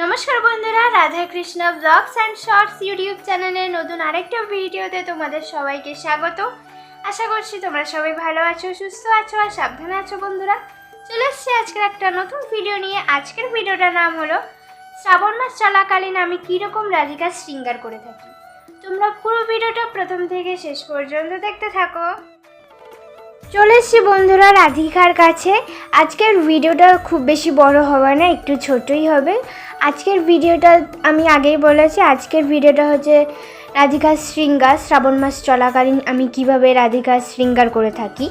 নমস্কার বন্ধুরা, Radha Krishna blogs and shorts YouTube চ্যানেলের নতুন আরেকটা ভিডিওতে তোমাদের সবাইকে স্বাগত। আশা করছি তোমরা সবাই ভালো আছো, সুস্থ আছো আর সাবধানে আছো। বন্ধুরা, চলে এসেছি আজকের একটা নতুন ভিডিও নিয়ে। আজকের ভিডিওটার নাম হলো শ্রাবণ মাস চলাকালীন আমি কীরকম রাধিকা শৃঙ্গার করে থাকি। তোমরা পুরো ভিডিওটা প্রথম থেকে শেষ পর্যন্ত দেখতে থাকো। চলে এসেছি বন্ধুরা রাধিকার কাছে। আজকের ভিডিওটা খুব বেশি বড় হবে না, একটু ছোটই হবে। আজকের ভিডিওটা আমি আগেই বলেছি, আজকের ভিডিওটা হচ্ছে রাধিকার শৃঙ্গার। শ্রাবণ মাস চলাকালীন আমি কিভাবে রাধিকার শৃঙ্গার করে থাকি।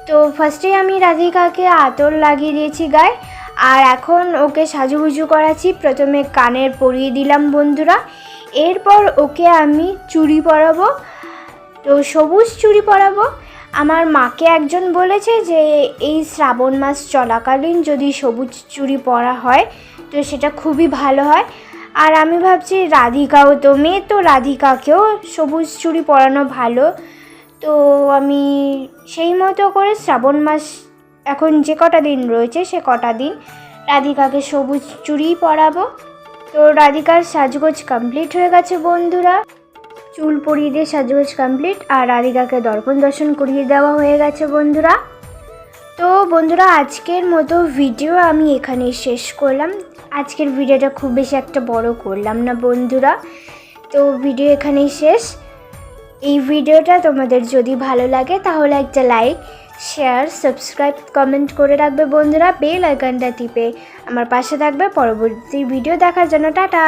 তো ফার্স্টেই আমি রাধিকাকে আতর লাগিয়ে দিয়েছি গায়ে, আর এখন ওকে সাজুগুজু করাচ্ছি। প্রথমে কানের পরিয়ে দিলাম বন্ধুরা, এরপর ওকে আমি চুড়ি পরাবো। তো সবুজ চুড়ি পরাবো। আমার মাকে একজন বলেছে যে এই শ্রাবণ মাস চলাকালীন যদি সবুজ চুড়ি পরা হয় তো সেটা খুবই ভালো হয়। আর আমি ভাবছি রাধিকাও তো মেয়ে, তো রাধিকাকেও সবুজ চুড়ি পরানো ভালো। তো আমি সেই মতো করে শ্রাবণ মাস এখন যে কটা দিন রয়েছে সে কটা দিন রাধিকাকে সবুজ চুড়ি পরাবো। তো রাধিকার সাজগোজ কমপ্লিট হয়ে গেছে বন্ধুরা, চুল পরিয়ে দিয়ে সাজগোজ কমপ্লিট, আর রাধিকাকে দর্পণ দর্শন করিয়ে দেওয়া হয়ে গেছে বন্ধুরা। তো বন্ধুরা, আজকের মতো ভিডিও আমি এখানেই শেষ করলাম। আজকের ভিডিওটা খুব বেশি একটা বড় করলাম না বন্ধুরা, তো ভিডিও এখানেই শেষ। এই ভিডিওটা তোমাদের যদি ভালো লাগে তাহলে একটা লাইক, শেয়ার, সাবস্ক্রাইব, কমেন্ট করে রাখবে বন্ধুরা। বেল আইকনটা টিপে আমার পাশে থাকবে পরবর্তী ভিডিও দেখার জন্য। টাটা।